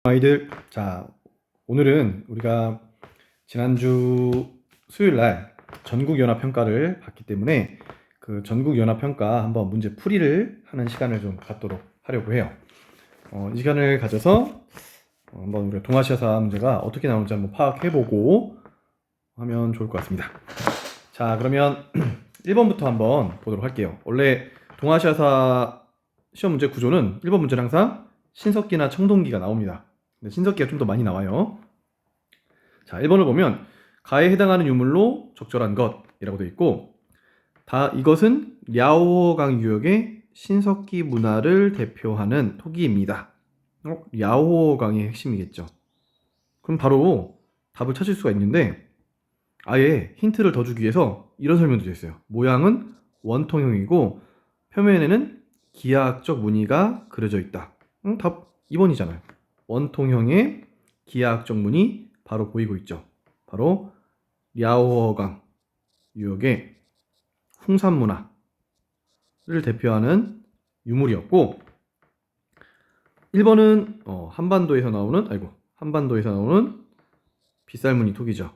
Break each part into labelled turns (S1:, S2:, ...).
S1: 아이들, 자, 오늘은 우리가 지난주 수요일 날 전국연합평가를 봤기 때문에 그 전국연합평가 한번 문제 풀이를 하는 시간을 좀 갖도록 하려고 해요. 이 시간을 가져서 한번 우리가 동아시아사 문제가 어떻게 나오는지 한번 파악해보고 하면 좋을 것 같습니다. 자, 그러면 1번부터 한번 보도록 할게요. 원래 동아시아사 시험 문제 구조는 1번 문제는 항상 신석기나 청동기가 나옵니다. 근데 신석기가 좀 더 많이 나와요. 자, 1번을 보면 가에 해당하는 유물로 적절한 것이라고 되어 있고, 이것은 랴오강 유역의 신석기 문화를 대표하는 토기입니다. 랴오강의 핵심이겠죠. 그럼 바로 답을 찾을 수가 있는데, 아예 힌트를 더 주기 위해서 이런 설명도 되어 있어요. 모양은 원통형이고 표면에는 기하학적 무늬가 그려져 있다. 답 2번이잖아요. 원통형의 기하학적 무늬 바로 보이고 있죠. 바로 랴오어강 유역의 홍산 문화를 대표하는 유물이었고, 1번은 한반도에서 나오는 빗살무늬 토기죠.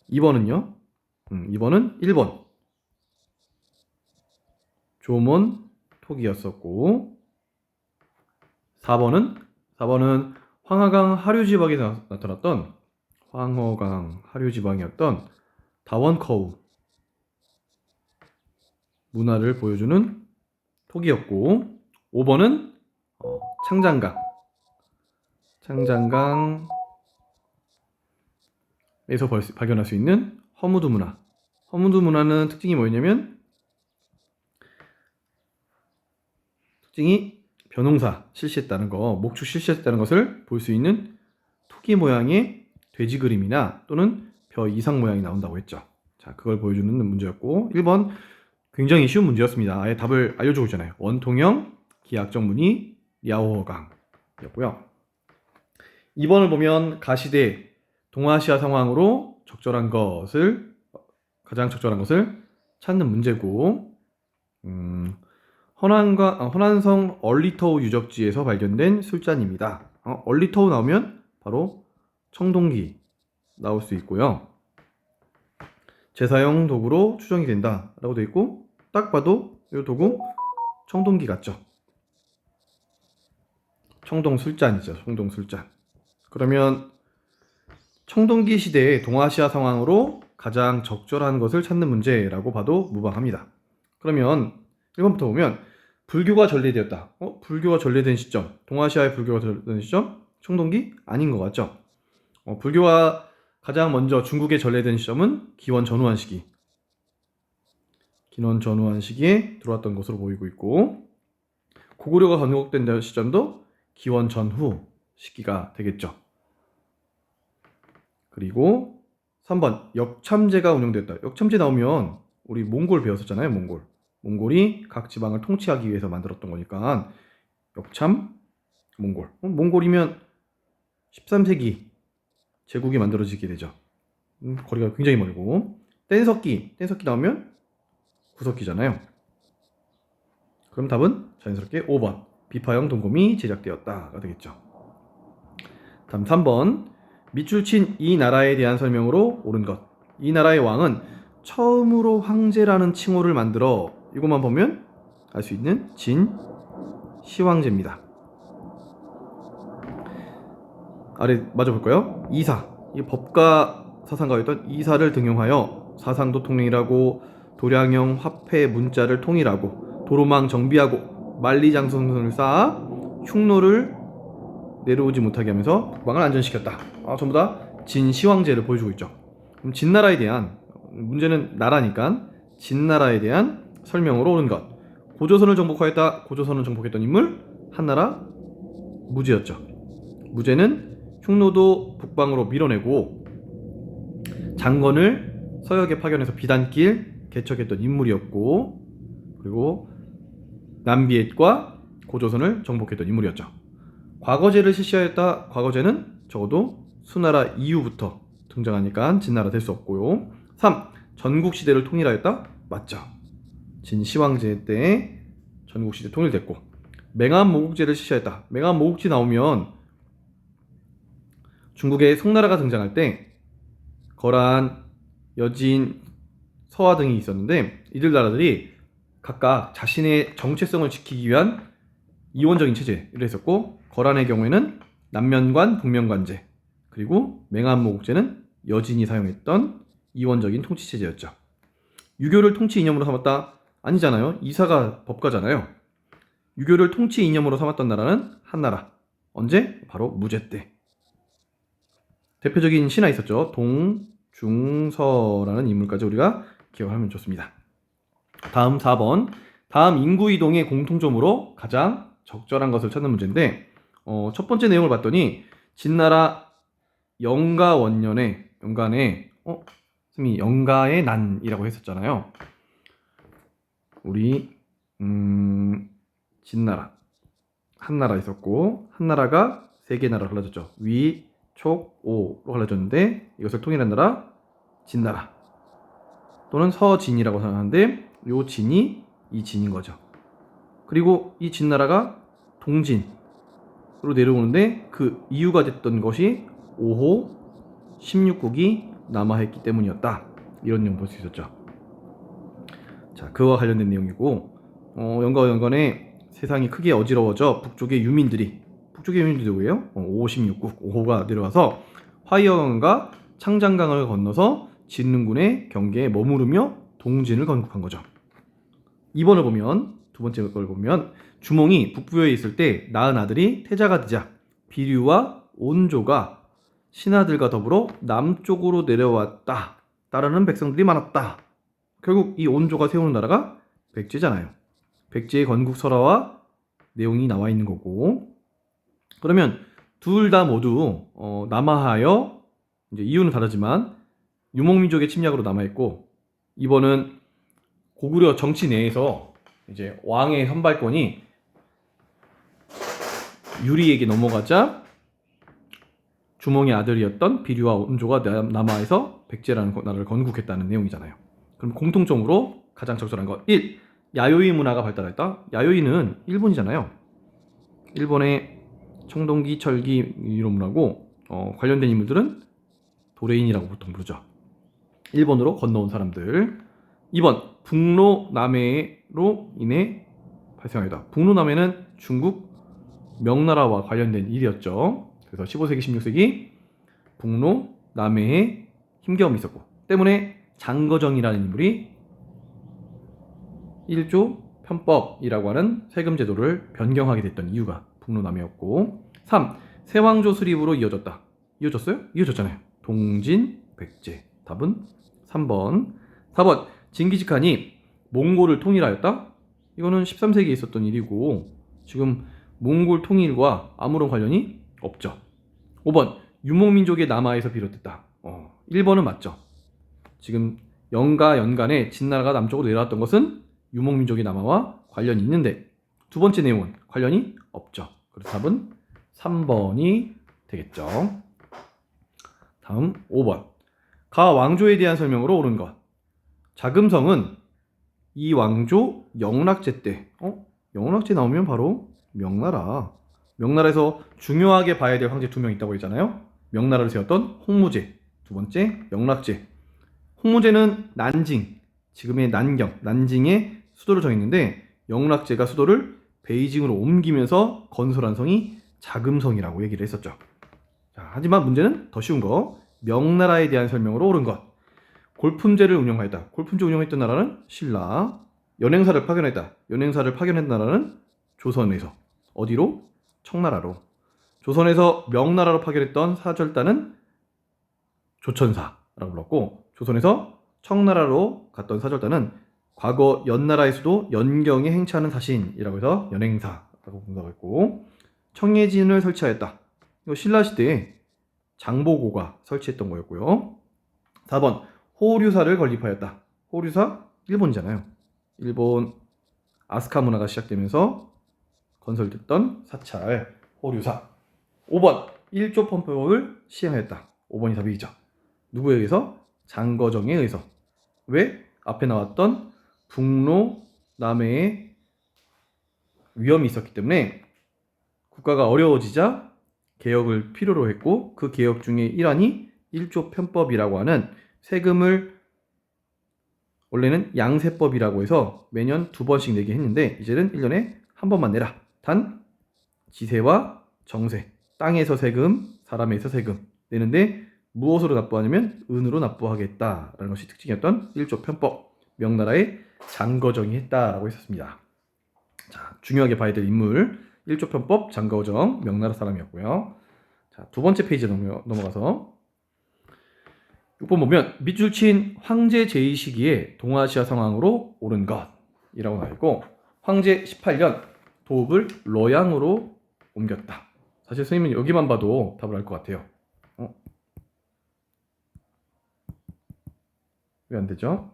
S1: 2번은요? 2번은 1번 조몬 토기였었고, 4번은 황하강 하류지방에서 나타났던 황허강 하류지방이었던 다원커우 문화를 보여주는 토기였고, 5번은 창장강에서 발견할 수 있는 허무드 문화. 허무드 문화는 특징이 뭐였냐면, 벼농사 실시했다는 거, 목축 실시했다는 것을 볼 수 있는 토기 모양의 돼지 그림이나 또는 벼 이상 모양이 나온다고 했죠. 자, 그걸 보여주는 문제였고, 1번 굉장히 쉬운 문제였습니다. 아예 답을 알려주고 있잖아요. 원통형, 기하학적 무늬, 랴오어강이었고요. 2번을 보면 가시대 동아시아 상황으로 가장 적절한 것을 찾는 문제고, 허난성 얼리터우 유적지에서 발견된 술잔입니다. 얼리터우 나오면 바로 청동기 나올 수 있고요. 제사용 도구로 추정이 된다 라고 되어 있고, 딱 봐도 이 도구 청동기 같죠. 청동술잔이죠. 청동술잔. 그러면 청동기 시대의 동아시아 상황으로 가장 적절한 것을 찾는 문제라고 봐도 무방합니다. 그러면 1번부터 보면 불교가 전래되었다. 불교가 전래된 시점, 동아시아의 불교가 전래된 시점, 청동기? 아닌 것 같죠? 불교가 가장 먼저 중국에 전래된 시점은 기원 전후한 시기에 들어왔던 것으로 보이고 있고, 고구려가 건국된 시점도 기원 전후 시기가 되겠죠. 그리고 3번 역참제가 운영됐다. 역참제 나오면 우리 몽골 배웠었잖아요. 몽골이 각 지방을 통치하기 위해서 만들었던 거니까 역참 몽골. 몽골이면 13세기 제국이 만들어지게 되죠. 거리가 굉장히 멀고, 뗀석기 나오면 구석기잖아요. 그럼 답은 자연스럽게 5번 비파형 동검이 제작되었다가 되겠죠. 다음 3번 밑줄 친 이 나라에 대한 설명으로 옳은 것. 이 나라의 왕은 처음으로 황제라는 칭호를 만들어, 이것만 보면 알 수 있는 진 시황제입니다. 아래 맞아 볼까요? 이사, 이 법가 사상가였던 이사를 등용하여 사상도 통일하고 도량형 화폐 문자를 통일하고 도로망 정비하고 만리장성을 쌓아 흉노를 내려오지 못하게 하면서 국방을 안전시켰다. 전부 다 진시황제를 보여주고 있죠. 그럼 진나라에 대한, 문제는 나라니까 진나라에 대한 설명으로 옳은 것. 고조선을 정복했던 인물 한나라 무제였죠. 무제는 흉노도 북방으로 밀어내고 장건을 서역에 파견해서 비단길 개척했던 인물이었고, 그리고 남비엣과 고조선을 정복했던 인물이었죠. 과거제를 실시하였다. 과거제는 적어도 수나라 이후부터 등장하니까 진나라 될 수 없고요. 3. 전국시대를 통일하였다. 맞죠. 진시황제 때 전국시대 통일됐고, 맹암모국제를 실시하였다. 맹암모국제 나오면 중국의 송나라가 등장할 때 거란, 여진, 서화 등이 있었는데 이들 나라들이 각각 자신의 정체성을 지키기 위한 이원적인 체제를 했었고, 거란의 경우에는 남면관, 북면관제, 그리고 맹한모국제는 여진이 사용했던 이원적인 통치 체제였죠. 유교를 통치 이념으로 삼았다? 아니잖아요. 이사가 법가잖아요. 유교를 통치 이념으로 삼았던 나라는 한나라. 언제? 바로 무제 때. 대표적인 신화 있었죠. 동, 중, 서라는 인물까지 우리가 기억하면 좋습니다. 다음 4번. 다음 인구 이동의 공통점으로 가장 적절한 것을 찾는 문제인데, 첫 번째 내용을 봤더니 진나라 영가 원년에 연간에 선생님이 영가의 난이라고 했었잖아요. 우리 진나라 한나라 있었고, 한나라가 세 개 나라로 갈라졌죠. 위, 촉, 오로 갈라졌는데 이것을 통일한 나라 진나라 또는 서진이라고 생각하는데, 요 진이 이 진인 거죠. 그리고 이 진나라가 동진으로 내려오는데 그 이유가 됐던 것이 5호 16국이 남하했기 때문이었다. 이런 내용 볼 수 있었죠. 자, 그와 관련된 내용이고, 영가와 연간에 세상이 크게 어지러워져 북쪽의 유민들이 누구예요? 5호 16국 5호가 내려와서 화이어강과 창장강을 건너서 진릉군의 경계에 머무르며 동진을 건국한 거죠. 2번을 보면, 두 번째 걸 보면, 주몽이 북부에 있을 때 낳은 아들이 태자가 되자 비류와 온조가 신하들과 더불어 남쪽으로 내려왔다. 따르는 백성들이 많았다. 결국 이 온조가 세우는 나라가 백제잖아요. 백제의 건국 설화와 내용이 나와 있는 거고, 그러면 둘 다 모두 남하하여, 이제 이유는 다르지만 유목민족의 침략으로 남하했고, 이번은 고구려 정치 내에서 이제 왕의 선발권이 유리에게 넘어가자 주몽의 아들이었던 비류와 온조가 남하에서 백제라는 나라를 건국했다는 내용이잖아요. 그럼 공통점으로 가장 적절한 것 1. 야요이 문화가 발달했다. 야요이는 일본이잖아요. 일본의 청동기, 철기 이런 문화고, 관련된 인물들은 도레인이라고 보통 부르죠. 일본으로 건너온 사람들. 2번 북로 남해로 인해 발생하였다. 북로 남해는 중국 명나라와 관련된 일이었죠. 그래서 15세기 16세기 북로 남해에 힘겨움이 있었고, 때문에 장거정이라는 인물이 1조 편법이라고 하는 세금 제도를 변경하게 됐던 이유가 북로 남해였고, 3. 세왕조 수립으로 이어졌다. 이어졌어요? 이어졌잖아요. 동진, 백제. 답은 3번. 4번 징기즈칸이 몽골을 통일하였다. 이거는 13세기에 있었던 일이고 지금 몽골 통일과 아무런 관련이 없죠. 5번 유목민족의 남하에서 비롯됐다. 1번은 맞죠. 지금 영가 연간에 진나라가 남쪽으로 내려왔던 것은 유목민족의 남하와 관련이 있는데, 두 번째 내용은 관련이 없죠. 그래서 답은 3번이 되겠죠. 다음 5번 가 왕조에 대한 설명으로 옳은 것. 자금성은 이 왕조 영락제 때, 영락제 나오면 바로 명나라. 명나라에서 중요하게 봐야 될 황제 2명 있다고 했잖아요. 명나라를 세웠던 홍무제, 두 번째 영락제. 홍무제는 난징, 지금의 난징의 수도를 정했는데, 영락제가 수도를 베이징으로 옮기면서 건설한 성이 자금성이라고 얘기를 했었죠. 자, 하지만 문제는 더 쉬운 거. 명나라에 대한 설명으로 옳은 것. 골품제를 운영하였다. 골품제 운영했던 나라는 신라. 연행사를 파견했다. 연행사를 파견했던 나라는 조선에서. 어디로? 청나라로. 조선에서 명나라로 파견했던 사절단은 조천사라고 불렀고, 조선에서 청나라로 갔던 사절단은 과거 연나라의 수도 연경에 행차하는 사신이라고 해서 연행사라고 분석을 했고, 청해진을 설치하였다. 이거 신라시대에 장보고가 설치했던 거였고요. 4번 호류사를 건립하였다. 호류사 일본이잖아요. 일본 아스카 문화가 시작되면서 건설됐던 사찰 호류사. 5번 1조 편법을 시행하였다. 5번이 답이죠. 누구에 의해서? 장거정에 의해서. 왜? 앞에 나왔던 북로 남해에 위험이 있었기 때문에 국가가 어려워지자 개혁을 필요로 했고 그 개혁 중에 일환이 1조 편법이라고 하는 세금을 원래는 양세법이라고 해서 매년 2번씩 내게 했는데 이제는 1년에 한 번만 내라. 단 지세와 정세, 땅에서 세금, 사람에서 세금 내는데 무엇으로 납부하냐면 은으로 납부하겠다라는 것이 특징이었던 1조 편법, 명나라의 장거정이 했다라고 했었습니다. 자, 중요하게 봐야 될 인물 1조 편법 장거정 명나라 사람이었고요. 자, 두 번째 페이지 넘어가서 6번 보면 밑줄 친 황제 제2 시기에 동아시아 상황으로 옳은 것이라고 나와있고 황제 18년 도읍을 로양으로 옮겼다. 사실 선생님은 여기만 봐도 답을 알 것 같아요. 왜 안 되죠?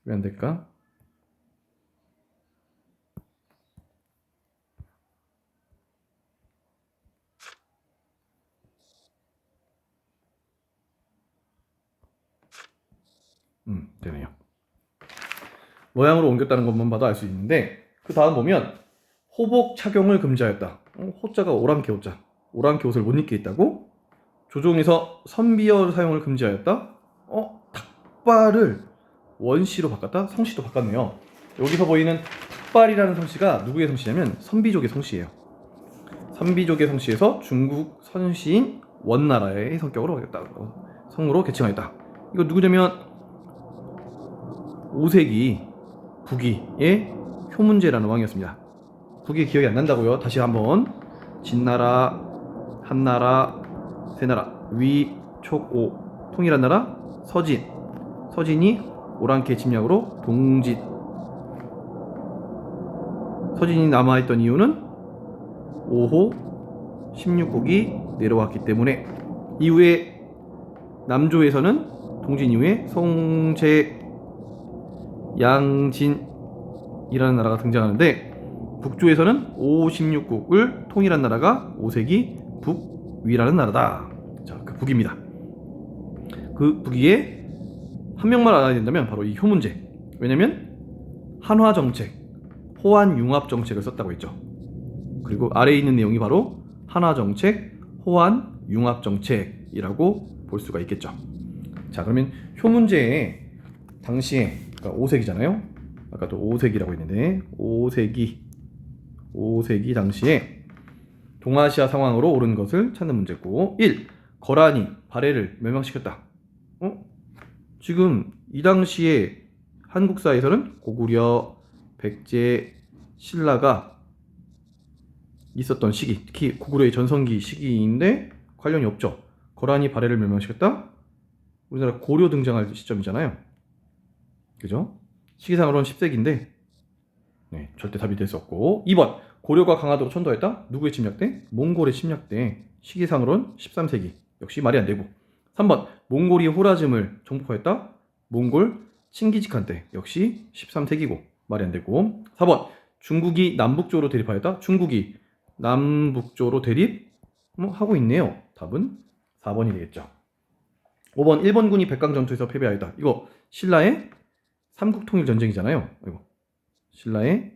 S1: 왜 안 될까? 되네요. 로양으로 옮겼다는 것만 봐도 알 수 있는데 그 다음 보면 호복 착용을 금지하였다. 호자가 오랑캐 호자. 오랑캐 옷을 못 입게 했다고? 조종에서 선비어 사용을 금지하였다. 탁발을 원시로 바꿨다. 성씨도 바꿨네요. 여기서 보이는 탁발이라는 성씨가 누구의 성씨냐면 선비족의 성씨예요. 선비족의 성씨에서 중국 선씨인 원나라의 성격으로 하겠다. 성으로 개칭하였다. 이거 누구냐면 5세기 북위의 효문제라는 왕이었습니다. 북위 기억이 안 난다고요? 다시 한번 진나라, 한나라, 세나라, 위, 촉, 오 통일한 나라 서진. 서진이 오랑캐 침략으로 동짓. 서진이 남아있던 이유는 5호 16국이 내려왔기 때문에. 이후에 남조에서는 동진 이후에 송제, 양진이라는 나라가 등장하는데 북조에서는 5, 16국을 통일한 나라가 5세기 북위라는 나라다. 자, 그 북입니다. 그 북위에 한 명만 알아야 된다면 바로 이 효문제. 왜냐면 한화 정책, 호안 융합 정책을 썼다고 했죠. 그리고 아래에 있는 내용이 바로 한화 정책, 호안 융합 정책이라고 볼 수가 있겠죠. 자, 그러면 효문제의 당시에 그러니까 5세기잖아요. 아까도 5세기라고 했는데 5세기 당시에 동아시아 상황으로 옳은 것을 찾는 문제고 1. 거란이 발해를 멸망시켰다. 지금 이 당시에 한국사에서는 고구려, 백제, 신라가 있었던 시기, 특히 고구려의 전성기 시기인데 관련이 없죠. 거란이 발해를 멸망시켰다? 우리나라 고려 등장할 시점이잖아요. 그죠? 시기상으로는 10세기인데 절대 답이 될 수 없고 2번 고려가 강화도로 천도했다? 누구의 침략 때? 몽골의 침략 때. 시기상으로는 13세기. 역시 말이 안 되고 3번 몽골이 호라즘을 정복하였다? 몽골 칭기즈칸 때. 역시 13세기고 말이 안 되고 4번 중국이 남북조로 대립하였다? 중국이 남북조로 대립? 하고 있네요. 답은 4번이 되겠죠. 5번 일본군이 백강전투에서 패배하였다. 이거 신라의 삼국통일전쟁이잖아요. 신라의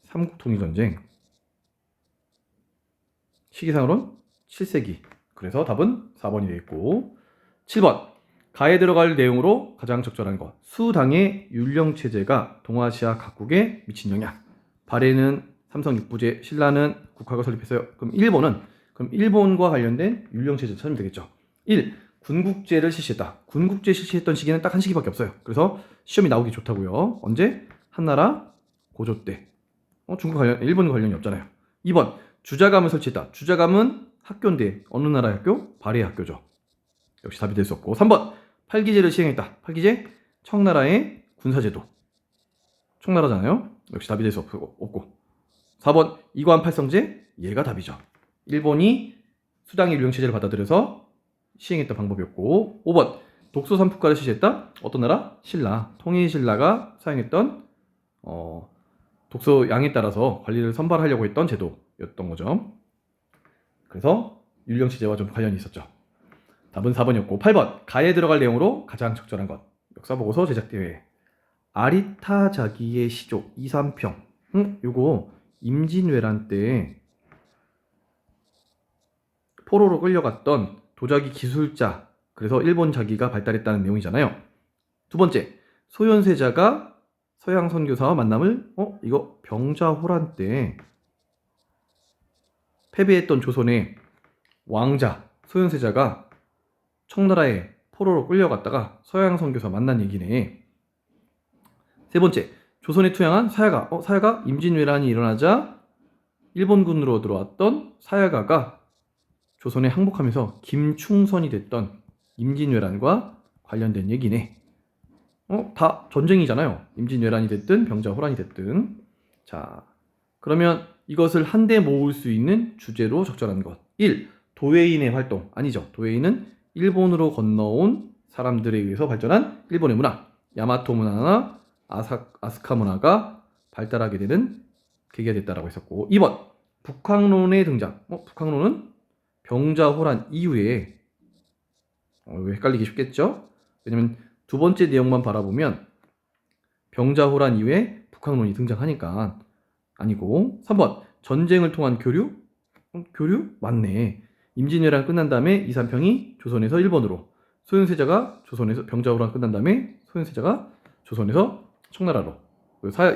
S1: 삼국통일전쟁. 시기상으로는 7세기. 그래서 답은 4번이 되겠고 7번 가에 들어갈 내용으로 가장 적절한 것. 수당의 율령체제가 동아시아 각국에 미친 영향. 발해는 삼성 육부제, 신라는 국화가 설립했어요. 그럼 일본과 관련된 율령체제 찾으면 되겠죠. 1. 군국제를 실시했다. 군국제 실시했던 시기는 딱 한 시기밖에 없어요. 그래서 시험이 나오기 좋다고요. 언제? 한나라 고조 때. 일본 관련이 없잖아요. 2번 주자감을 설치했다. 주자감은 학교인데 어느 나라의 학교? 발해의 학교죠. 역시 답이 될 수 없고 3번 팔기제를 시행했다. 팔기제? 청나라의 군사제도. 청나라잖아요. 역시 답이 될 수 없고 4번 이관팔성제? 얘가 답이죠. 일본이 수당의 율령체제를 받아들여서 시행했던 방법이었고 5번 독소삼품가를 실시했다. 어떤 나라? 신라. 통일신라가 사용했던 독소 양에 따라서 관리를 선발하려고 했던 제도였던 거죠. 그래서 율령체제와 좀 관련이 있었죠. 답은 4번이었고 8번 가에 들어갈 내용으로 가장 적절한 것. 역사보고서 제작대회. 아리타자기의 시조 이삼평. 요거 임진왜란 때 포로로 끌려갔던 도자기 기술자, 그래서 일본 자기가 발달했다는 내용이잖아요. 두 번째, 소현세자가 서양 선교사와 만남을 이거 병자호란 때 패배했던 조선의 왕자 소현세자가 청나라에 포로로 끌려갔다가 서양 선교사 만난 얘기네. 세 번째, 조선에 투영한 사야가. 사야가 임진왜란이 일어나자 일본군으로 들어왔던 사야가가 조선에 항복하면서 김충선이 됐던 임진왜란과 관련된 얘기네. 다 전쟁이잖아요. 임진왜란이 됐든 병자호란이 됐든. 자, 그러면 이것을 한데 모을 수 있는 주제로 적절한 것. 1. 도웨인의 활동. 아니죠. 도웨인은 일본으로 건너온 사람들에 의해서 발전한 일본의 문화, 야마토 문화나 아스카 문화가 발달하게 되는 계기가 됐다라고 했었고, 2번 북학론의 등장. 북학론은 병자호란 이후에 헷갈리기 쉽겠죠? 왜냐면 두 번째 내용만 바라보면 병자호란 이후에 북학론이 등장하니까 아니고. 3번 전쟁을 통한 교류? 교류? 맞네. 임진왜란 끝난 다음에 이삼평이 조선에서 일본으로, 소현세자가 조선에서, 병자호란 끝난 다음에 소현세자가 조선에서 청나라로,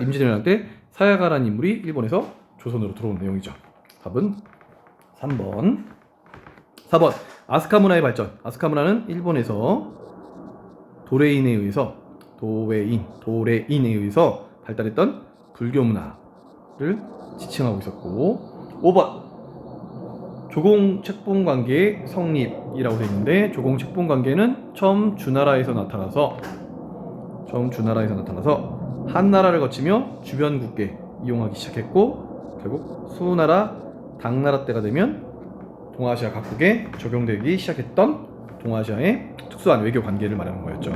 S1: 임진왜란 때 사야가라는 인물이 일본에서 조선으로 들어온 내용이죠. 답은 3번. 4번 아스카 문화의 발전. 아스카 문화는 일본에서 도레인에 의해서 발달했던 불교 문화를 지칭하고 있었고. 5번 조공 책봉 관계의 성립이라고 되어 있는데, 조공 책봉 관계는 처음 주나라에서 나타나서 한나라를 거치며 주변 국계 이용하기 시작했고, 결국 수나라, 당나라 때가 되면 동아시아 각국에 적용되기 시작했던 동아시아의 특수한 외교 관계를 말하는 거였죠.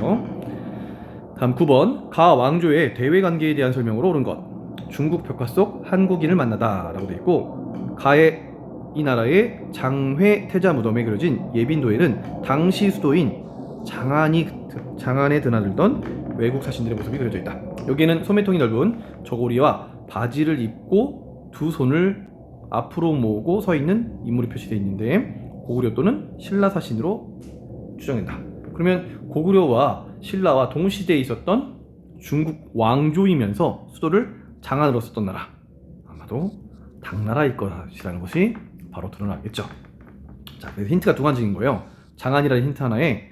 S1: 다음 9번 가 왕조의 대외 관계에 대한 설명으로 옳은 것. 중국 벽화 속 한국인을 만나다 라고 되어 있고, 가의 이 나라의 장회 태자 무덤에 그려진 예빈도에는 당시 수도인 장안에 드나들던 외국 사신들의 모습이 그려져 있다. 여기에는 소매통이 넓은 저고리와 바지를 입고 두 손을 앞으로 모으고 서 있는 인물이 표시되어 있는데, 고구려 또는 신라 사신으로 추정된다. 그러면 고구려와 신라와 동시대에 있었던 중국 왕조이면서 수도를 장안으로 썼던 나라, 아마도 당나라일 것이라는 것이 바로 드러나겠죠. 자, 그래서 힌트가 두 가지인 거예요. 장안이라는 힌트 하나에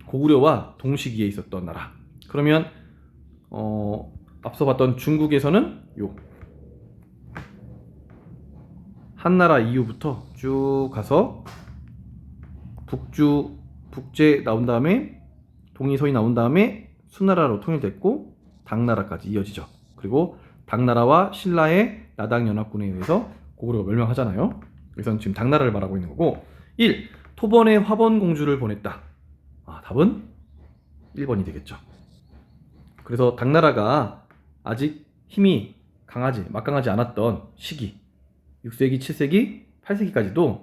S1: 고구려와 동시기에 있었던 나라. 그러면 앞서 봤던 중국에서는 요 한나라 이후부터 쭉 가서 북제 나온 다음에 동이서이 나온 다음에 수나라로 통일됐고 당나라까지 이어지죠. 그리고 당나라와 신라의 나당연합군에 의해서 고구려가 멸망하잖아요. 그래서 지금 당나라를 말하고 있는 거고. 1. 토번에 화번공주를 보냈다. 답은 1번이 되겠죠. 그래서 당나라가 아직 힘이 막강하지 않았던 시기, 6세기, 7세기, 8세기까지도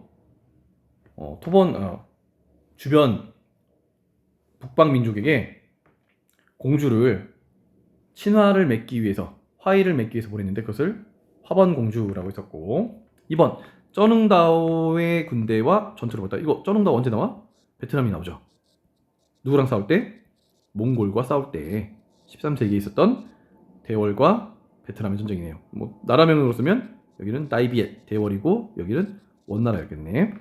S1: 주변 북방 민족에게 공주를 친화를 맺기 위해서, 화의를 맺기 위해서 보냈는데 그것을 화번공주라고 했었고. 2번 쩌능다오의 군대와 전투를 벌였다. 이거 쩌능다오 언제 나와? 베트남이 나오죠. 누구랑 싸울 때? 몽골과 싸울 때. 13세기에 있었던 대월과 베트남의 전쟁이네요. 나라명으로 쓰면 여기는 나이비엣 대월이고 여기는 원나라였겠네.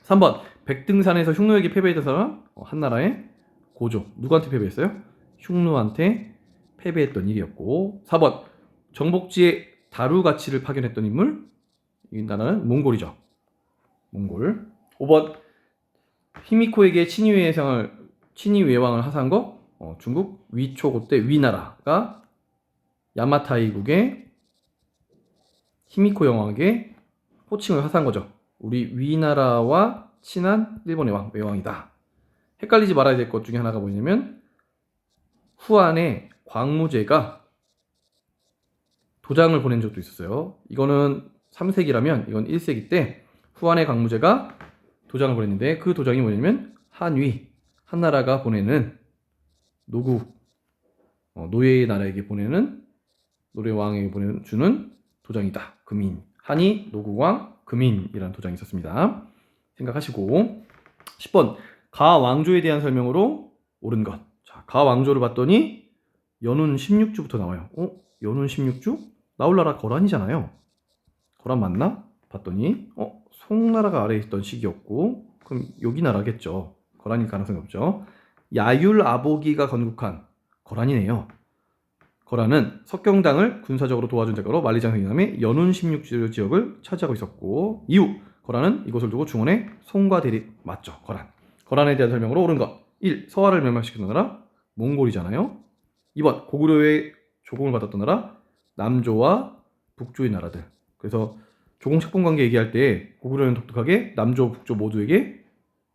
S1: 3번 백등산에서 흉노에게 패배했던 사람, 한나라의 고조. 누구한테 패배했어요? 흉노한테 패배했던 일이었고. 4번 정복지에 다루가치를 파견했던 인물, 이 나라는 몽골이죠. 몽골. 5번 히미코에게 친위외왕을 하사한 거, 중국 위초고 때 위나라가 야마타이국의 히미코 여왕에게 호칭을 하사한 거죠. 우리 위나라와 친한 일본의 외왕이다. 헷갈리지 말아야 될 것 중에 하나가 뭐냐면, 후안의 광무제가 도장을 보낸 적도 있었어요. 이거는 3세기라면 이건 1세기 때 후안의 광무제가 도장을 보냈는데, 그 도장이 뭐냐면 한위, 한나라가 보내는 노국, 노예의 나라에게 보내는, 노예 왕에게 보내주는 도장이다. 금인. 한이, 노국왕, 금인이라는 도장이 있었습니다. 생각하시고. 10번. 가왕조에 대한 설명으로 옳은 것. 자, 가왕조를 봤더니 연운 16주부터 나와요. 연운 16주? 나올나라 거란이잖아요. 거란 맞나? 봤더니 송나라가 아래에 있던 시기였고, 그럼 여기 나라겠죠. 거란일 가능성이 없죠. 야율아보기가 건국한 거란이네요. 거란은 석경당을 군사적으로 도와준 대가로 만리장성 이남의 연운 16주 지역을 차지하고 있었고, 이후 거란은 이곳을 두고 중원에 송과 대립. 맞죠. 거란에 대한 설명으로 옳은 것. 1. 서화를 멸망시킨 나라 몽골이잖아요. 2번 고구려의 조공을 받았던 나라 남조와 북조의 나라들. 그래서 조공 책봉 관계 얘기할 때 고구려는 독특하게 남조, 북조 모두에게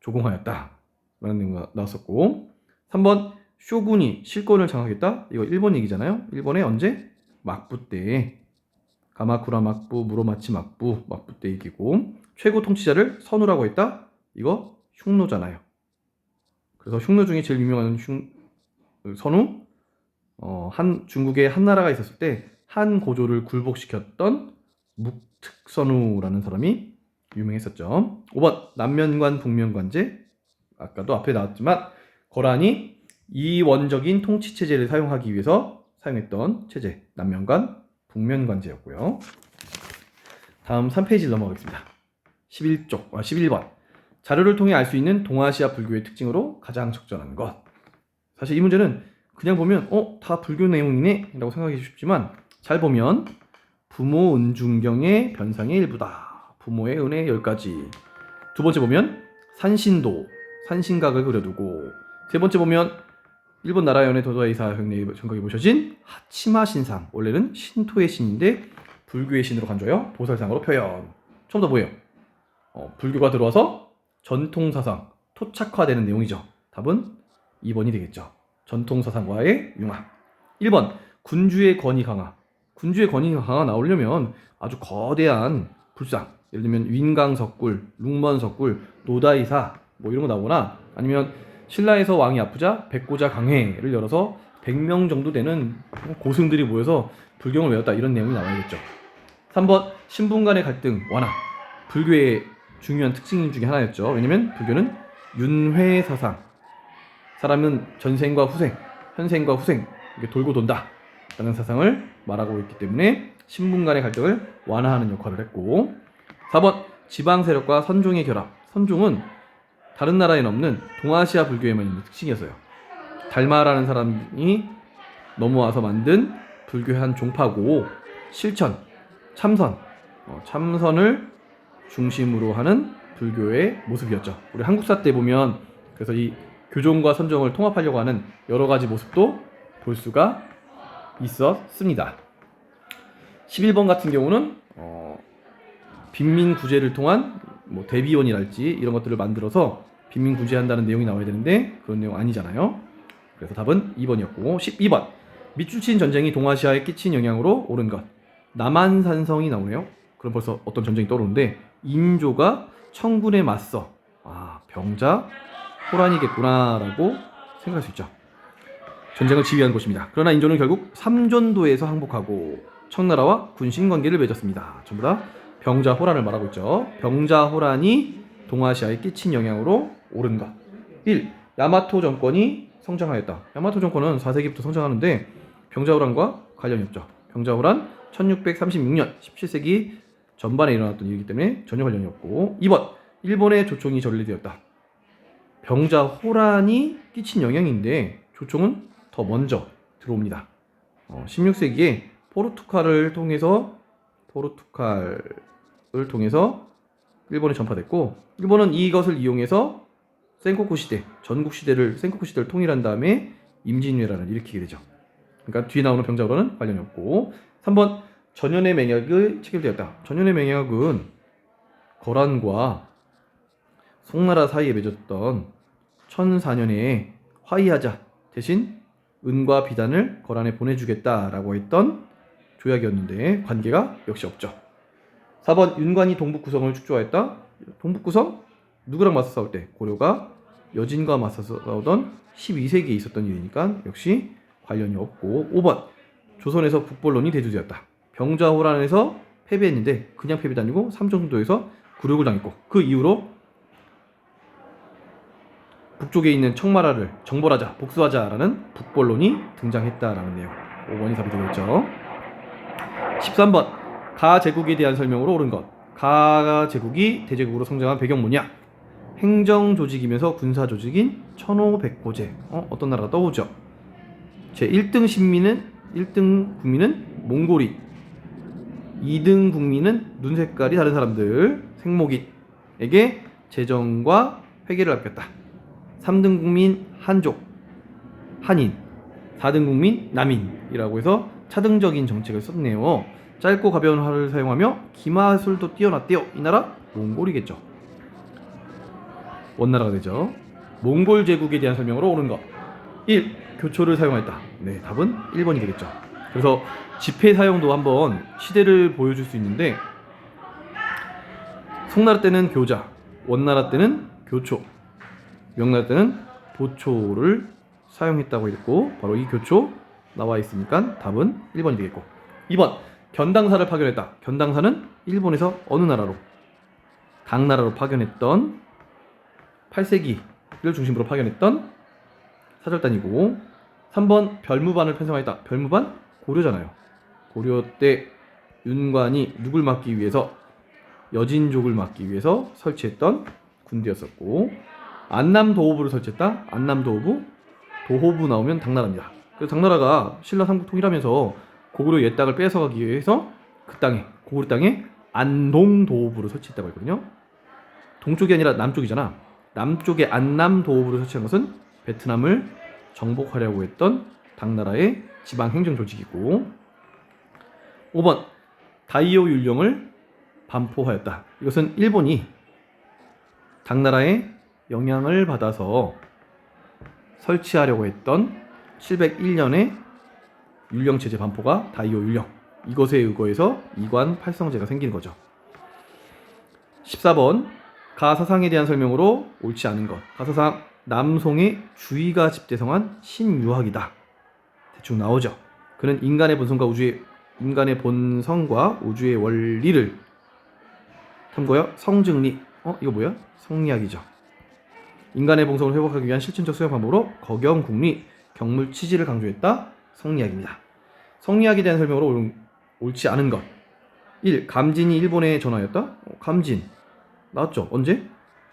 S1: 조공하였다 라는 내용이 나왔었고, 3번 쇼군이 실권을 장악했다. 이거 일본 얘기잖아요. 일본에 언제? 막부 때. 가마쿠라 막부, 무로마치 막부 때 얘기고, 최고 통치자를 선우라고 했다. 이거 흉노잖아요. 그래서 흉노 중에 제일 유명한 선우, 중국에 한나라가 있었을 때 한 고조를 굴복시켰던 묵특선우라는 사람이 유명했었죠. 5번 남면관 북면관제. 아까도 앞에 나왔지만 거란이 이원적인 통치체제를 사용하기 위해서 사용했던 체제, 남면관 북면관제였고요. 다음 3페이지를 넘어가겠습니다. 11번. 자료를 통해 알 수 있는 동아시아 불교의 특징으로 가장 적절한 것. 사실 이 문제는 그냥 보면 다 불교 내용이네 라고 생각하기 쉽지만, 잘 보면 부모 은중경의 변상의 일부다. 부모의 은혜 10가지. 두 번째 보면 산신도, 산신각을 그려두고, 세 번째 보면 일본 나라연의 도도이사 형님의 생각이 보셔진 하치마 신상. 원래는 신토의 신인데 불교의 신으로 간주하여 보살상으로 표현. 처음부터 뭐예요? 불교가 들어와서 전통사상, 토착화되는 내용이죠. 답은 2번이 되겠죠. 전통사상과의 융합. 1번 군주의 권위 강화. 군주의 권위 강화 나오려면 아주 거대한 불상, 예를 들면 윈강석굴, 룽먼석굴, 노다이사 뭐 이런 거 나오거나, 아니면 신라에서 왕이 아프자 백고자 강회를 열어서 100명 정도 되는 고승들이 모여서 불경을 외웠다, 이런 내용이 나와야겠죠. 3번 신분 간의 갈등 완화. 불교의 중요한 특징 중에 하나였죠. 왜냐면 불교는 윤회사상, 사람은 전생과 후생, 현생과 후생 이렇게 돌고 돈다 라는 사상을 말하고 있기 때문에 신분 간의 갈등을 완화하는 역할을 했고, 4번 지방 세력과 선종의 결합. 선종은 다른 나라에는 없는 동아시아 불교에만 있는 특징이었어요. 달마라는 사람이 넘어와서 만든 불교의 한 종파고, 실천, 참선을 중심으로 하는 불교의 모습이었죠. 우리 한국사 때 보면 그래서 이 교종과 선종을 통합하려고 하는 여러 가지 모습도 볼 수가 있었습니다. 11번 같은 경우는 빈민구제를 통한 대비원이랄지 이런 것들을 만들어서 빈민구제한다는 내용이 나와야 되는데 그런 내용 아니잖아요. 그래서 답은 2번이었고, 12번 밑줄친 전쟁이 동아시아에 끼친 영향으로 옳은 것. 남한산성이 나오네요. 그럼 벌써 어떤 전쟁이 떠오르는데, 인조가 청군에 맞서 병자 호란이겠구나 라고 생각할 수 있죠. 전쟁을 지휘한 곳입니다. 그러나 인조는 결국 삼전도에서 항복하고 청나라와 군신관계를 맺었습니다. 전부 다 병자 호란을 말하고 있죠. 병자 호란이 동아시아에 끼친 영향으로 옳은 것. 1. 야마토 정권이 성장하였다. 야마토 정권은 4세기부터 성장하는데 병자 호란과 관련이 없죠. 병자 호란 1636년 17세기 전반에 일어났던 일이기 때문에 전혀 관련이 없고. 2번 일본의 조총이 전리되었다. 병자 호란이 끼친 영향인데 조총은 더 먼저 들어옵니다. 16세기에 포르투갈을 통해서 일본에 전파됐고, 일본은 이것을 이용해서 센코쿠 시대, 전국 시대를 센코쿠 시대를 통일한 다음에 임진왜란을 일으키게 되죠. 그러니까 뒤에 나오는 병자 호란은 관련이 없고. 3번 전연의 맹약이 체결되었다. 전연의 맹약은 거란과 송나라 사이에 맺었던 1004년에 화의하자 대신 은과 비단을 거란에 보내주겠다라고 했던 조약이었는데 관계가 역시 없죠. 4번 윤관이 동북구성을 축조하였다. 동북구성? 누구랑 맞서 싸울 때? 고려가 여진과 맞서 싸우던 12세기에 있었던 일이니까 역시 관련이 없고. 5번 조선에서 북벌론이 대두되었다. 병자호란에서 패배했는데 그냥 패배도 아니고 삼정도에서 굴욕을 당했고 그 이후로 북쪽에 있는 청나라를 정벌하자, 복수하자라는 북벌론이 등장했다라는 내용. 5번이 답이 되겠죠. 13번 가 제국에 대한 설명으로 옳은 것. 가 제국이 대제국으로 성장한 배경 뭐냐? 행정 조직이면서 군사 조직인 천호백고제. 어떤 나라가 떠오르죠? 제 1등 국민은 몽골인, 2등 국민은 눈 색깔이 다른 사람들 생목인에게 재정과 회계를 맡겼다. 3등 국민 한족, 한인, 4등 국민 남인이라고 해서 차등적인 정책을 썼네요. 짧고 가벼운 활을 사용하며 기마술도 뛰어났대요. 이 나라 몽골이겠죠. 원나라가 되죠. 몽골 제국에 대한 설명으로 옳은 것. 1. 교초를 사용했다. 네, 답은 1번이 되겠죠. 그래서 지폐 사용도 한번 시대를 보여줄 수 있는데 송나라 때는 교자, 원나라 때는 교초, 명나라 때는 보초를 사용했다고 했고 바로 이 교초 나와 있으니까 답은 1번이 되겠고. 2번 견당사를 파견했다. 견당사는 일본에서 어느 나라로? 당나라로 파견했던 8세기를 중심으로 파견했던 사절단이고. 3번 별무반을 편성하였다. 별무반 고려잖아요. 고려 때 윤관이 누굴 막기 위해서? 여진족을 막기 위해서 설치했던 군대였었고. 안남도호부를 설치했다. 안남도호부, 도호부 나오면 당나라입니다. 그래서 당나라가 신라 삼국 통일하면서 고구려 옛 땅을 뺏어가기 위해서 그 땅에, 고구려 땅에 안동도호부를 설치했다고 했거든요. 동쪽이 아니라 남쪽이잖아. 남쪽에 안남도호부를 설치한 것은 베트남을 정복하려고 했던 당나라의 지방행정 조직이고. 5번 다이오 율령을 반포하였다. 이것은 일본이 당나라의 영향을 받아서 설치하려고 했던 701년의 율령체제 반포가 다이오 율령. 이것에 의거해서 이관 팔성제가 생긴 거죠. 14번 가사상에 대한 설명으로 옳지 않은 것. 가사상 남송의 주의가 집대성한 신유학이다. 대충 나오죠. 그는 인간의 본성과 우주의 원리를 탐구하여 성증리. 이거 뭐야? 성리학이죠. 인간의 본성을 회복하기 위한 실천적 수행 방법으로 거경국리, 경물치지를 강조했다. 성리학입니다. 성리학에 대한 설명으로 옳지 않은 것. 1. 감진이 일본에 전하였다. 감진 나왔죠. 언제?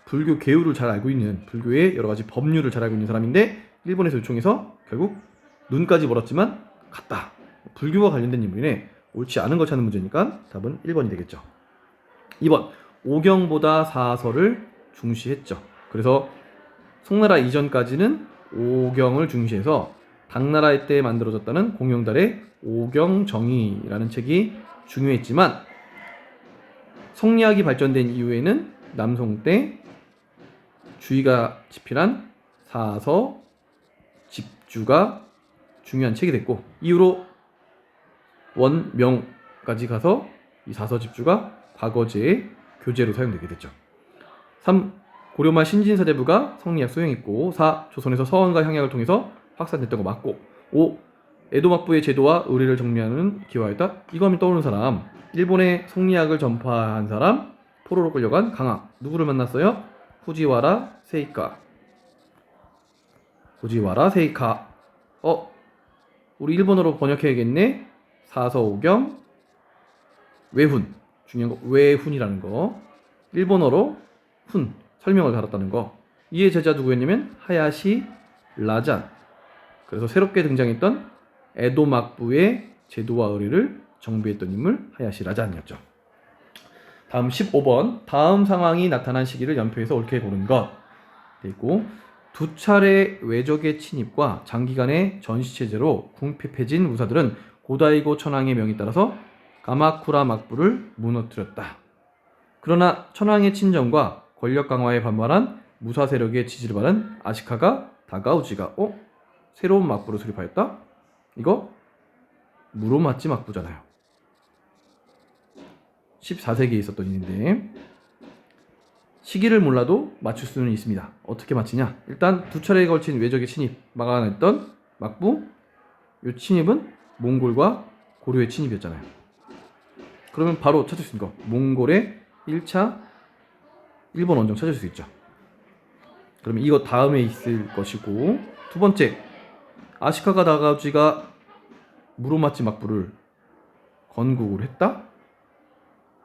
S1: 불교 계율을 잘 알고 있는, 불교의 여러 가지 법률을 잘 알고 있는 사람인데 일본에서 요청해서 결국 눈까지 멀었지만 갔다. 불교와 관련된 인물이네. 옳지 않은 걸 찾는 문제니까 답은 1번이 되겠죠. 2번 오경보다 사서를 중시했죠. 그래서 송나라 이전까지는 오경을 중시해서 당나라 때 만들어졌다는 공영달의 오경정의라는 책이 중요했지만 성리학이 발전된 이후에는 남송 때 주의가 집필한 사서, 집주가 중요한 책이 됐고 이후로 원명까지 가서 이 사서, 집주가 과거제의 교재로 사용되게 됐죠. 3. 고려말 신진사대부가 성리학 수행했고. 4. 조선에서 서원과 향약을 통해서 확산됐던 거 맞고. 5. 에도 막부의 제도와 의례를 정리하는 기여하였다. 이거 하면 떠오르는 사람, 일본의 성리학을 전파한 사람, 포로로 끌려간 강하. 누구를 만났어요? 후지와라 세이카. 후지와라 세이카. 우리 일본어로 번역해야겠네. 사서오경 외훈. 중요한 거 외훈이라는 거. 일본어로 훈 설명을 달았다는 거. 이의 제자 누구였냐면 하야시 라잔. 그래서 새롭게 등장했던 에도 막부의 제도와 의례를 정비했던 인물 하야시 라잔이었죠. 다음 15번 다음 상황이 나타난 시기를 연표해서 옳게 고른 것 돼 있고. 두 차례 외적의 침입과 장기간의 전시체제로 궁핍해진 무사들은 고다이고 천황의 명에 따라서 가마쿠라 막부를 무너뜨렸다. 그러나 천황의 친정과 권력 강화에 반발한 무사 세력의 지지를 받은 아시카가 다가우지가 새로운 막부를 수립하였다? 이거 무로마치 막부잖아요. 14세기에 있었던 일인데 시기를 몰라도 맞출 수는 있습니다. 어떻게 맞히냐? 일단 두 차례에 걸친 외적의 침입 막아냈던 막부, 이 침입은 몽골과 고려의 침입이었잖아요. 그러면 바로 찾을 수 있는 거, 몽골의 1차 일본 원정 찾을 수 있죠. 그러면 이거 다음에 있을 것이고, 두 번째, 아시카가 다가오지가 무로마치 막부를 건국을 했다?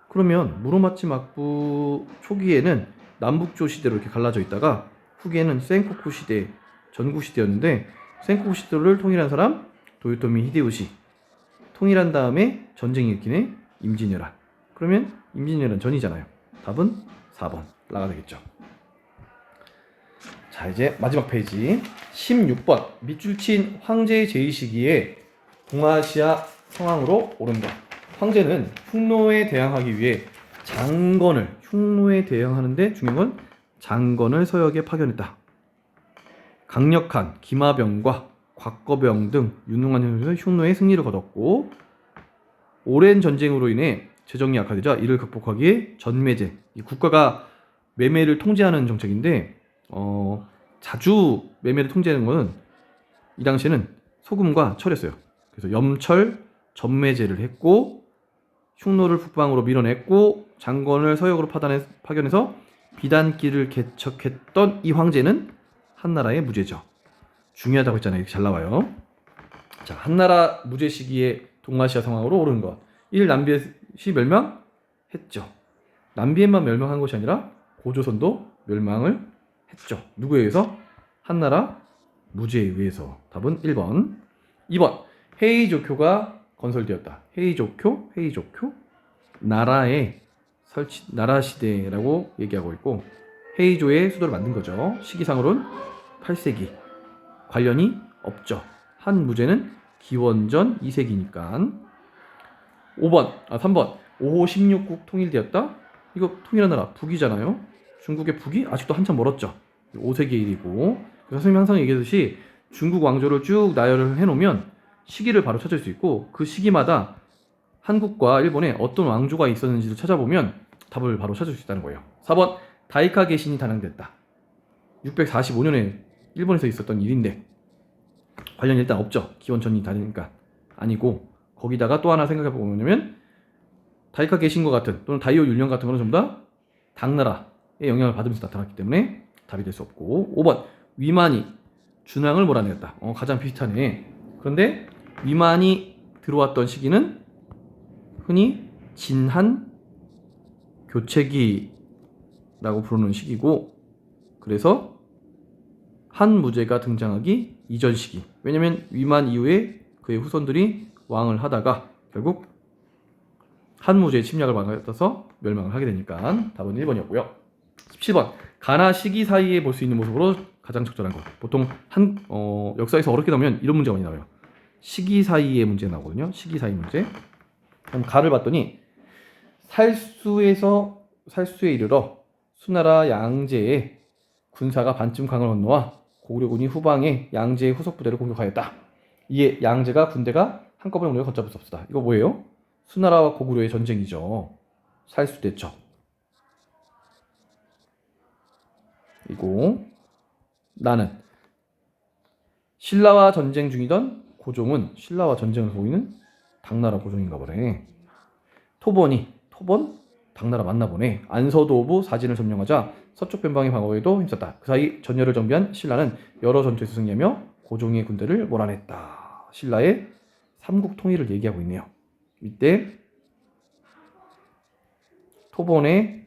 S1: 그러면 무로마치 막부 초기에는 남북조 시대로 이렇게 갈라져 있다가 후기에는 센코쿠 시대, 전국 시대였는데, 센코쿠 시대를 통일한 사람 도요토미 히데요시, 통일한 다음에 전쟁이 일으키네 임진왜란. 그러면 임진왜란 전이잖아요. 답은 4번 라가 되겠죠. 자, 이제 마지막 페이지 16번. 밑줄 친 황제의 제위 시기에 동아시아 상황으로 오른 것. 황제는 흉노에 대항하기 위해 흉노에 대항하는데 중요한 건 장건을 서역에 파견했다. 강력한 기마병과 곽거병 등 유능한 형제에서 흉노의 승리를 거뒀고, 오랜 전쟁으로 인해 재정이 약화되자 이를 극복하기에 전매제, 이 국가가 매매를 통제하는 정책인데 자주 매매를 통제하는 것은 이 당시에는 소금과 철이었어요. 그래서 염철 전매제를 했고, 흉노를 북방으로 밀어냈고, 장건을 서역으로 파견해서 비단길을 개척했던 이 황제는 한나라의 무제죠. 중요하다고 했잖아요. 이렇게 잘 나와요. 자, 한나라 무제 시기에 동아시아 상황으로 오른 것. 1. 남비엣이 멸망했죠. 남비엣만 멸망한 것이 아니라 고조선도 멸망을 했죠. 누구에 의해서? 한나라 무제에 의해서. 답은 1번. 2번. 헤이조쿄가 건설되었다. 헤이조쿄 나라 시대라고 얘기하고 있고, 헤이조의 수도를 만든 거죠. 시기상으로는 8세기. 관련이 없죠. 한 무제는 기원전 2세기니까. 3번. 5호 16국 통일되었다. 이거 통일한 나라 북이잖아요. 중국의 북이 아직도 한참 멀었죠. 5세기 일이고. 선생님이 항상 얘기했듯이 중국 왕조를 쭉 나열을 해놓으면 시기를 바로 찾을 수 있고, 그 시기마다 한국과 일본에 어떤 왕조가 있었는지를 찾아보면 답을 바로 찾을 수 있다는 거예요. 4번. 다이카 계신이 단행됐다. 645년에 일본에서 있었던 일인데 관련이 일단 없죠. 기원전이 다르니까 아니고, 거기다가 또 하나 생각해 보면 다이카 계신과 같은 또는 다이오 율령 같은 거는 전부 다 당나라의 영향을 받으면서 나타났기 때문에 답이 될 수 없고. 5번. 위만이 준왕을 몰아내었다. 가장 비슷하네. 그런데 위만이 들어왔던 시기는 흔히 진한 교체기라고 부르는 시기고, 그래서 한무제가 등장하기 이전 시기. 왜냐면 위만 이후에 그의 후손들이 왕을 하다가 결국 한무제의 침략을 받아서 멸망을 하게 되니까 답은 1번이었고요. 17번. 가나 시기 사이에 볼 수 있는 모습으로 가장 적절한 것. 보통 역사에서 어렵게 나오면 이런 문제가 많이 나와요. 시기 사이의 문제 나오거든요. 시기 사이 문제. 그럼 가를 봤더니 살수에 이르러 수나라 양제의 군사가 반쯤 강을 건너와 고려군이 후방에 양제의 후속 부대를 공격하였다. 이에 양제가 군대가 한꺼번에 오늘 걷잡을 수 없었다. 이거 뭐예요? 수나라와 고구려의 전쟁이죠. 살수대첩. 이고, 나는 신라와 전쟁 중이던 고종은 신라와 전쟁을 보이는 당나라 고종인가 보네. 토번 당나라 맞나 보네. 안서도부 사진을 점령하자 서쪽 변방의 방어에도 힘썼다. 그 사이 전열을 정비한 신라는 여러 전투에서 승리하며 고종의 군대를 몰아냈다. 신라의 삼국 통일을 얘기하고 있네요. 이때 토본의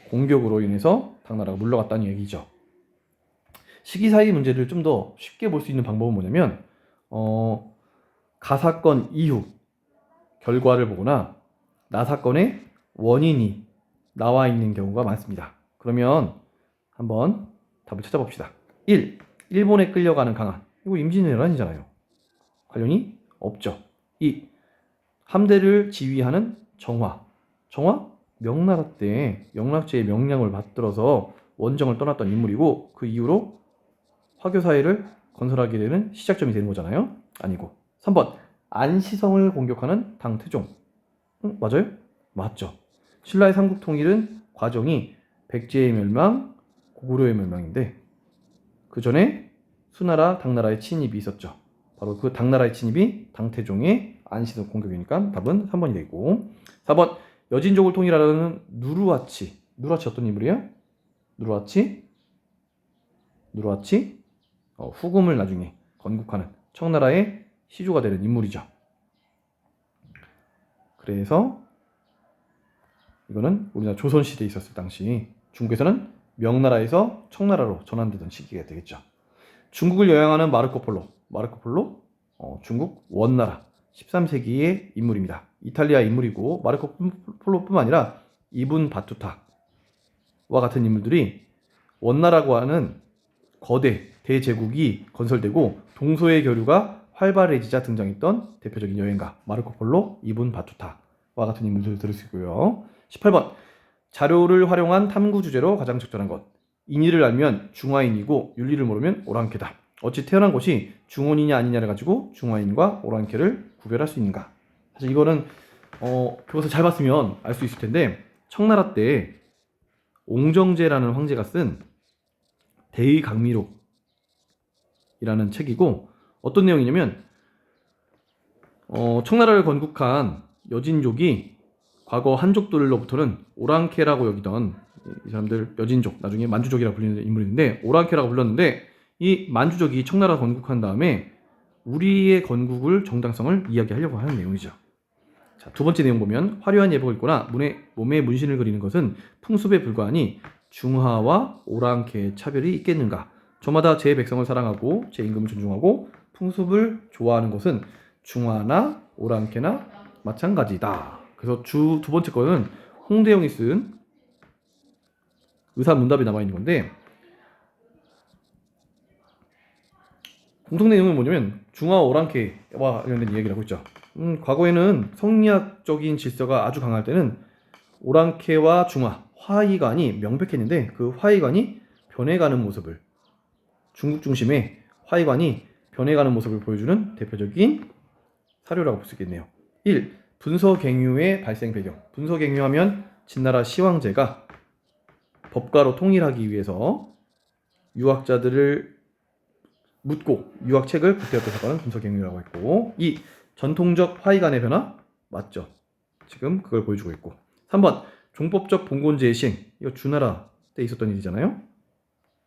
S1: 공격으로 인해서 당나라가 물러갔다는 얘기죠. 시기사이 문제를 좀 더 쉽게 볼 수 있는 방법은 뭐냐면 가사건 이후 결과를 보거나 나사건의 원인이 나와 있는 경우가 많습니다. 그러면 한번 답을 찾아봅시다. 1. 일본에 끌려가는 강한. 이거 임진왜란이잖아요. 관련이 없죠. 2. 함대를 지휘하는 정화. 명나라 때 영락제의 명령을 받들어서 원정을 떠났던 인물이고, 그 이후로 화교사회를 건설하게 되는 시작점이 되는 거잖아요. 아니고. 3번. 안시성을 공격하는 당태종. 맞아요? 맞죠. 신라의 삼국통일은 과정이 백제의 멸망, 고구려의 멸망인데 그 전에 수나라, 당나라의 침입이 있었죠. 바로 그 당나라의 침입이 당태종의 안시성 공격이니까 답은 3번이 되고 4번 여진족을 통일하려는 누르하치 어떤 인물이에요? 누르하치 후금을 나중에 건국하는 청나라의 시조가 되는 인물이죠. 그래서 이거는 우리나라 조선시대에 있었을 당시 중국에서는 명나라에서 청나라로 전환되던 시기가 되겠죠. 중국을 여행하는 마르코 폴로 중국 원나라 13세기의 인물입니다. 이탈리아 인물이고 마르코 폴로뿐만 아니라 이분 바투타와 같은 인물들이 원나라고 하는 거대 대제국이 건설되고 동서의 교류가 활발해지자 등장했던 대표적인 여행가 마르코 폴로, 이분 바투타와 같은 인물들을 들을 수 있고요. 18번 자료를 활용한 탐구 주제로 가장 적절한 것. 인의를 알면 중화인이고 윤리를 모르면 오랑캐다. 어찌 태어난 곳이 중원이냐 아니냐를 가지고 중화인과 오랑캐를 구별할 수 있는가. 사실 이거는 교과서 잘 봤으면 알 수 있을 텐데 청나라 때 옹정제라는 황제가 쓴 대의강미록이라는 책이고 어떤 내용이냐면 청나라를 건국한 여진족이 과거 한족들로부터는 오랑캐라고 여기던 이 사람들 여진족, 나중에 만주족이라고 불리는 인물인데 오랑캐라고 불렀는데 이 만주족이 청나라 건국한 다음에 우리의 건국을 정당성을 이야기하려고 하는 내용이죠. 자, 두 번째 내용 보면 화려한 예복을 입거나 몸에 문신을 그리는 것은 풍습에 불과하니 중화와 오랑캐의 차별이 있겠는가? 저마다 제 백성을 사랑하고 제 임금을 존중하고 풍습을 좋아하는 것은 중화나 오랑캐나 마찬가지다. 그래서 두 번째 거는 홍대영이 쓴 의사문답이 남아있는 건데 공통 내용은 뭐냐면 중화 오랑캐와 관련된 이야기를 하고 있죠. 과거에는 성리학적인 질서가 아주 강할 때는 오랑캐와 중화, 화의관이 명백했는데 그 화의관이 변해가는 모습을 중국 중심의 화의관이 변해가는 모습을 보여주는 대표적인 사료라고 볼 수 있겠네요. 1. 분서갱유의 발생 배경. 분서갱유하면 진나라 시황제가 법가로 통일하기 위해서 유학자들을 묻고 유학책을 구태였던 사건은 분서갱유라고 했고 2. 전통적 화의관의 변화 맞죠. 지금 그걸 보여주고 있고 3번 종법적 봉건제의 시행. 이거 주나라 때 있었던 일이잖아요.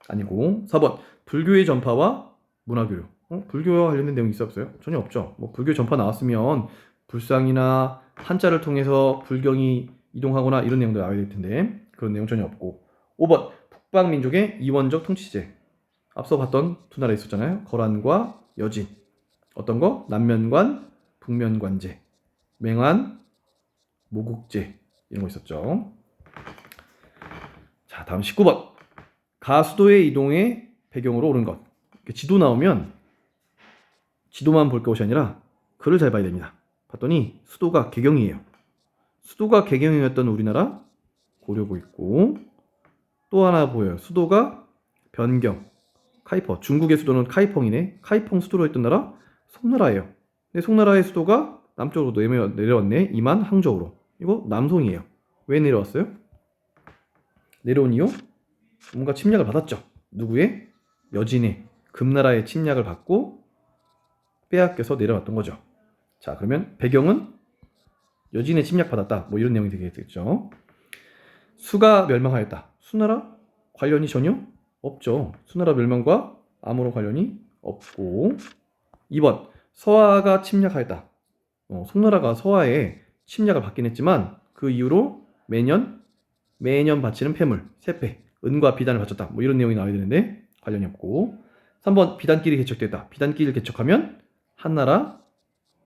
S1: 아니고 4번 불교의 전파와 문화교류. 불교와 관련된 내용이 있었어요? 전혀 없죠. 뭐 불교 전파 나왔으면 불상이나 한자를 통해서 불경이 이동하거나 이런 내용도 나와야 될 텐데 그런 내용 전혀 없고 5번 북방민족의 이원적 통치제. 앞서 봤던 두 나라 있었잖아요. 거란과 여진. 어떤 거? 남면관, 북면관제, 맹안, 모국제 이런 거 있었죠. 자, 다음 19번 가수도의 이동의 배경으로 옳은 것. 지도 나오면 지도만 볼 것이 아니라 글을 잘 봐야 됩니다. 봤더니 수도가 개경이에요. 수도가 개경이었던 우리나라 고려고 있고 또 하나 보여요. 수도가 변경, 카이퍼. 중국의 수도는 카이펑이네. 카이펑 수도로 했던 나라 송나라예요. 근데 송나라의 수도가 남쪽으로 내려왔네. 이만 항저우로. 이거 남송이에요. 왜 내려왔어요? 내려온 이유? 뭔가 침략을 받았죠. 누구의? 여진의 금나라의 침략을 받고 빼앗겨서 내려왔던 거죠. 자, 그러면 배경은 여진의 침략받았다. 뭐 이런 내용이 되겠죠. 수가 멸망하였다. 수나라 관련이 전혀 없죠. 수나라 멸망과 아무런 관련이 없고 2번 서하가 침략하였다. 송나라가 서하에 침략을 받긴 했지만 그 이후로 매년 바치는 폐물, 세패, 은과 비단을 바쳤다. 뭐 이런 내용이 나와야 되는데 관련이 없고 3번 비단길이 개척됐다. 비단길을 개척하면 한나라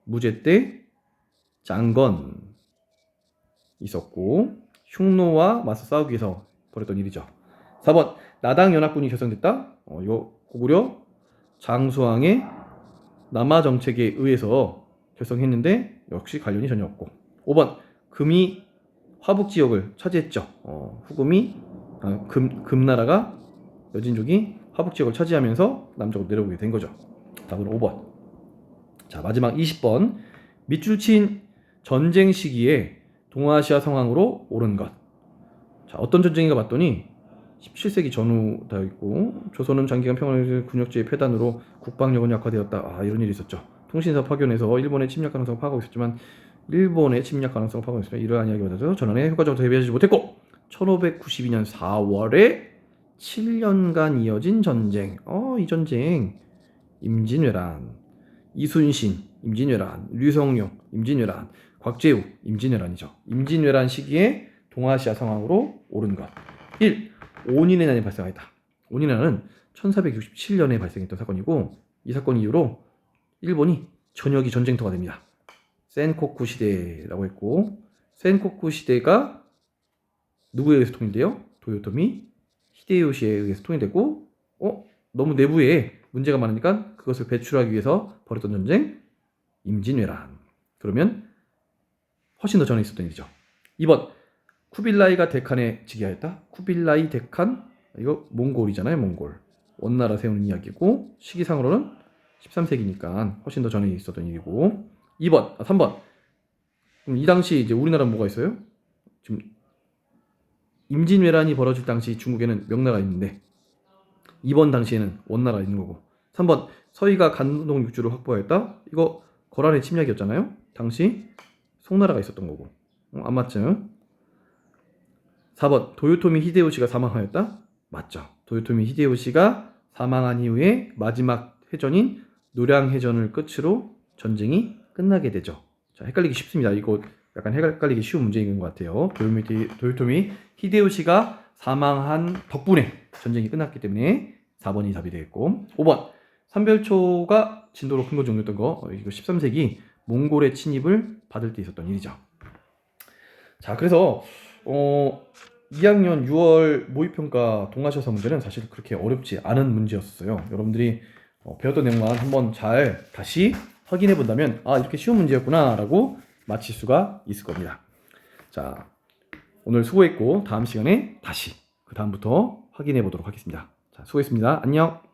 S1: 무제 때 장건 있었고 흉노와 맞서 싸우기 위해서 벌였던 일이죠. 4번 나당연합군이 결성됐다. 이거 고구려 장수왕의 남하 정책에 의해서 결성했는데 역시 관련이 전혀 없고 5번 금이 화북 지역을 차지했죠. 후금이 금나라가 여진족이 화북 지역을 차지하면서 남쪽으로 내려오게 된 거죠. 답은 5번. 자, 마지막 20번 밑줄 친 전쟁 시기에 동아시아 상황으로 옳은 것. 자, 어떤 전쟁인가 봤더니 17세기 전후 다 있고 조선은 장기간 평화를 군역제의 폐단으로 국방력은 약화되었다. 아, 이런 일이 있었죠. 통신사 파견에서 일본의 침략 가능성을 파악하고 있었지만 일본의 침략 가능성을 파악하고 있으면 이러한 이야기가 맞아서 전환에 효과적으로 대비하지 못했고 1592년 4월에 7년간 이어진 전쟁. 이 전쟁 임진왜란, 이순신, 임진왜란, 류성룡, 임진왜란, 곽재우, 임진왜란이죠. 임진왜란 시기에 동아시아 상황으로 오른 것. 1. 온인의 난이 발생하였다. 온인의 난은 1467년에 발생했던 사건이고 이 사건 이후로 일본이 전역이 전쟁터가 됩니다. 센코쿠 시대라고 했고 센코쿠 시대가 누구에 의해서 통일돼요? 도요토미 히데요시에 의해서 통일되고 너무 내부에 문제가 많으니까 그것을 배출하기 위해서 벌였던 전쟁 임진왜란. 그러면 훨씬 더 전에 있었던 일이죠. 2번 쿠빌라이가 데칸에 즉위하였다. 쿠빌라이 데칸 이거 몽골이잖아요. 몽골 원나라 세우는 이야기고 시기상으로는 13세기니까 훨씬 더 전에 있었던 일이고 3번 그럼 이 당시 이제 우리나라는 뭐가 있어요? 지금 임진왜란이 벌어질 당시 중국에는 명나라가 있는데 이번 당시에는 원나라가 있는 거고 3번 서희가 간동 육주를 확보하였다. 이거 거란의 침략이었잖아요. 당시 송나라가 있었던 거고 안 맞죠? 4번 도요토미 히데요시가 사망하였다. 맞죠. 도요토미 히데요시가 사망한 이후에 마지막 해전인 노량해전을 끝으로 전쟁이 끝나게 되죠. 자, 헷갈리기 쉽습니다. 이거 약간 헷갈리기 쉬운 문제인 것 같아요. 도요토미 히데요시가 사망한 덕분에 전쟁이 끝났기 때문에 4번이 답이 되겠고 5번 삼별초가 진도로 큰 거 정도였던 거 이거 13세기 몽골의 침입을 받을 때 있었던 일이죠. 자, 그래서 2학년 6월 모의평가 동아시아사 문제는 사실 그렇게 어렵지 않은 문제였어요. 여러분들이 배웠던 내용만 한번 잘 다시 확인해 본다면 이렇게 쉬운 문제였구나 라고 맞힐 수가 있을 겁니다. 자, 오늘 수고했고 다음 시간에 다시 그 다음부터 확인해 보도록 하겠습니다. 자, 수고했습니다. 안녕.